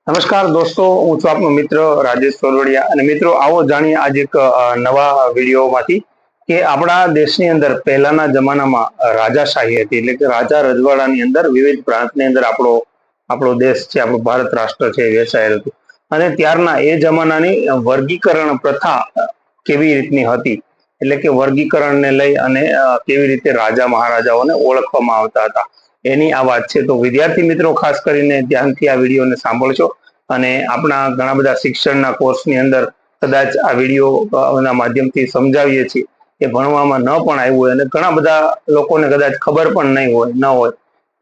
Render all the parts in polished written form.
નમસ્કાર દોસ્તો, હું છું આપનો મિત્ર રાજેશ સોરવડિયા અને મિત્રો આવો જાણીએ આજે એક નવા વિડીયોમાંથી કે આપણા દેશની અંદર પહેલાના જમાનામાં રાજાશાહી હતી, એટલે કે રાજા રજવાડાની અંદર વિવિધ પ્રાંતની અંદર આપણો દેશ છે, આપણું ભારત રાષ્ટ્ર છે વેચાયેલું હતું. અને ત્યારના એ જમાનાની વર્ગીકરણ પ્રથા કેવી રીતની હતી, એટલે કે વર્ગીકરણને લઈ અને કેવી રીતે રાજા મહારાજાઓને ઓળખવામાં આવતા હતા એની આ વાત છે. તો વિદ્યાર્થી મિત્રો ખાસ કરીને ધ્યાનથી આ વિડીયોને સાંભળજો અને આપણા ઘણા બધા શિક્ષણના કોર્સની અંદર કદાચ આ વિડીયોના માધ્યમથી સમજાવીએ છીએ કે ભણવામાં ન પણ આવ્યું હોય અને ઘણા બધા લોકોને કદાચ ખબર પણ ન હોય.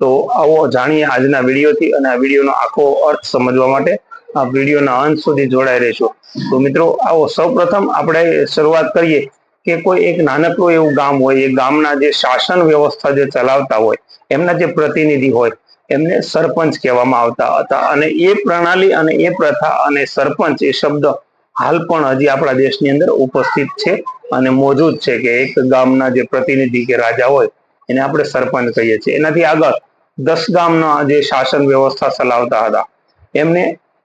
તો આવો જાણીએ આજના વિડીયોથી અને આ વિડીયોનો આખો અર્થ સમજવા માટે આ વિડીયોના અંત સુધી જોડાઈ રહેશો. તો મિત્રો આવો સૌપ્રથમ આપણે શરૂઆત કરીએ કે કોઈ એક નાનકડું એવું ગામ હોય, એ ગામના જે શાસન વ્યવસ્થા જે ચલાવતા હોય એમના જે પ્રતિનિધિ હોય એમને સરપંચ કહેવામાં આવતા હતા. અને એ પ્રણાલી અને એ પ્રથા અને સરપંચ એ શબ્દ હાલ પણ હજી આપણા દેશની અંદર ઉપસ્થિત છે અને મોજૂદ છે કે એક ગામના જે પ્રતિનિધિ કે રાજા હોય એને આપણે સરપંચ કહીએ છીએ. એનાથી આગળ 10 ગામના જે શાસન વ્યવસ્થા ચલાવતા હતા એમને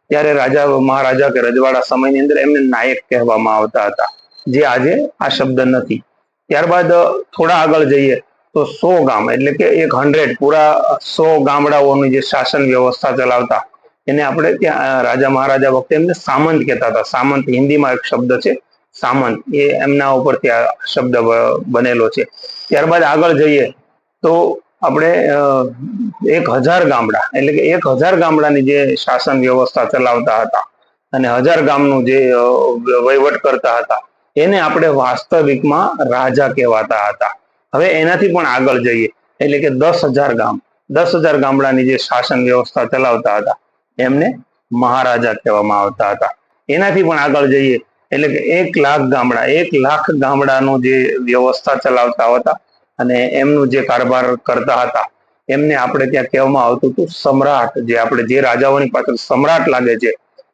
ત્યારે રાજા મહારાજા કે રજવાડા સમયની અંદર એમને નાયક કહેવામાં આવતા હતા, જે આજે આ શબ્દ નથી. ત્યારબાદ થોડા આગળ જઈએ તો 100 ગામ એટલે કે 100 પૂરા 100 ગામડાઓની જે શાસન વ્યવસ્થા ચલાવતા એને આપણે ત્યાં રાજા મહારાજા વખતે એમને સામંત કહેતા હતા. સામંત હિન્દીમાં એક શબ્દ છે સામંત, એ એમના ઉપરથી આ શબ્દ બનેલો છે. ત્યારબાદ આગળ જઈએ તો આપણે 1000 ગામડા એટલે કે 1000 ગામડાની જે શાસન વ્યવસ્થા ચલાવતા હતા અને 1000 ગામનું જે વહીવટ કરતા હતા એને આપણે વાસ્તવિકમાં રાજા કહેવાતા હતા. હવે એનાથી પણ આગળ જઈએ એટલે કે 10,000 ગામ, 10,000 ગામડાની જે શાસન વ્યવસ્થા ચલાવતા હતા એમને મહારાજા કહેવામાં આવતા હતા. એનાથી પણ આગળ જઈએ એટલે કે 1 લાખ ગામડા, 1 લાખ ગામડાનું જે વ્યવસ્થા ચલાવતા હતા અને એમનું જે કારભાર કરતા હતા એમને આપણે ત્યાં કહેવામાં આવતું હતું સમ્રાટ. જે આપણે જે રાજાઓની પાછળ સમ્રાટ લાગે છે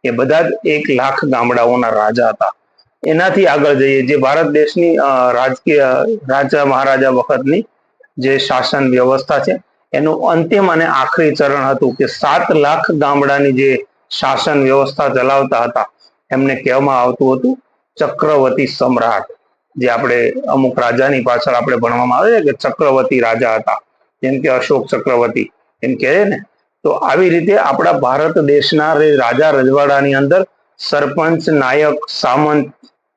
એ બધા જ 1 લાખ ગામડાઓના રાજા હતા. એનાથી આગળ જઈએ જે ભારત દેશની રાજકીય રાજા મહારાજા વખતની જે શાસન વ્યવસ્થા છે એનું અંતિમ અને આખરી ચરણ હતું કે 7 લાખ ગામડાની જે શાસન વ્યવસ્થા ચલાવતા હતા એમને કહેવામાં આવતું હતું ચક્રવર્તી સમ્રાટ. જે આપણે અમુક રાજાની પાછળ આપણે ભણવામાં આવે છે કે ચક્રવર્તી રાજા હતા, જેમ કે અશોક ચક્રવર્તી એમ કહે ને. તો આવી રીતે આપણા ભારત દેશના રાજા રજવાડાની અંદર સરપંચ, નાયક, સામંત,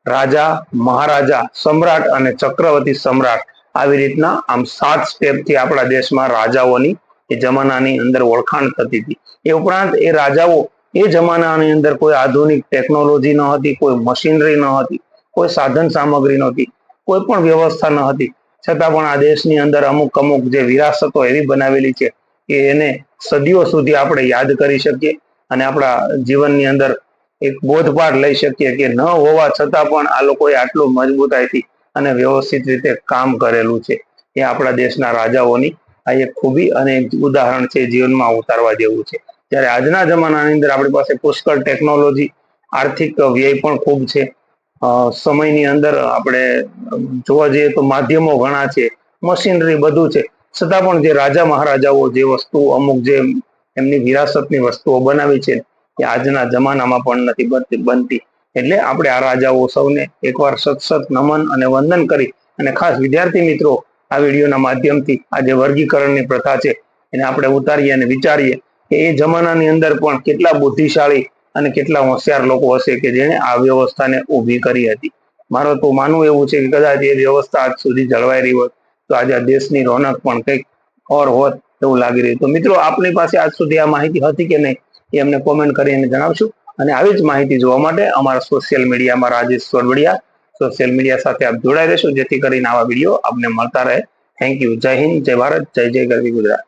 રાજા, મહારાજા, સમ્રાટ અને ચક્રવર્તી સમ્રાટ આવી રીતના આમ 7 સ્ટેપથી આપણા દેશમાં રાજાઓની એ જમાનાની અંદર ઓળખાણ થતી હતી. એ ઉપરાંત એ રાજાઓ એ જમાનાની અંદર કોઈ આધુનિક ટેકનોલોજી ન હતી, કોઈ મશીનરી ન હતી, કોઈ સાધન સામગ્રી નહોતી, કોઈ પણ વ્યવસ્થા ન હતી, છતાં પણ આ દેશની અંદર અમુક જે વિરાસતો એવી બનાવેલી છે કે એને સદીઓ સુધી આપણે યાદ કરી શકીએ અને આપણા જીવનની અંદર એક બોધપાઠ લઈ શકીએ કે ન હોવા છતાં પણ આ લોકોએ આટલું મજબૂતાઈથી અને વ્યવસ્થિત રીતે કામ કરેલું છે. એ આપણા દેશના રાજાઓની આ એક ખૂબી અને ઉદાહરણ છે, જીવનમાં ઉતારવા જેવું છે. જ્યારે આજના જમાનાની અંદર આપણી પાસે પુષ્કળ ટેકનોલોજી, આર્થિક વ્યય પણ ખૂબ છે, સમયની અંદર આપણે જોવા જઈએ તો માધ્યમો ઘણા છે, મશીનરી બધું છે, છતાં પણ જે રાજા મહારાજાઓ જે વસ્તુ અમુક જે એમની વિરાસતની વસ્તુઓ બનાવી છે એ આજના જમાનામાં પણ નથી બનતી. એટલે આપણે આ રાજાઓ સૌને એકવાર સતસત નમન અને વંદન કરી અને ખાસ વિદ્યાર્થી મિત્રો આ વિડીયોના માધ્યમથી આ જે વર્ગીકરણની પ્રથા છે એને આપણે ઉતારીએ અને વિચારીએ કે એ જમાનાની અંદર પણ કેટલા બુદ્ધિશાળી અને કેટલા હોશિયાર લોકો હશે કે જેણે આ વ્યવસ્થાને ઊભી કરી હતી. મારો તો માનવું એવું છે કે કદાચ એ વ્યવસ્થા આજ સુધી જળવાઈ રહી હોત તો આજે આ દેશની રોનક પણ કંઈક ઓર હોત એવું લાગી રહ્યું. તો મિત્રો આપની પાસે આજ સુધી આ માહિતી હતી કે નહીં એ અમને કોમેન્ટ કરીને જણાવશું. અને આવી જ માહિતી જોવા માટે અમારા સોશિયલ મીડિયામાં રાજેશ સોરવડિયા સોશિયલ મીડિયા સાથે આપ જોડાઈ રહેશો, જેથી કરીને આવા વિડીયો આપને મળતા રહે. Thank you. જય હિન્દ, જય ભારત, જય જય ગરવી ગુજરાત.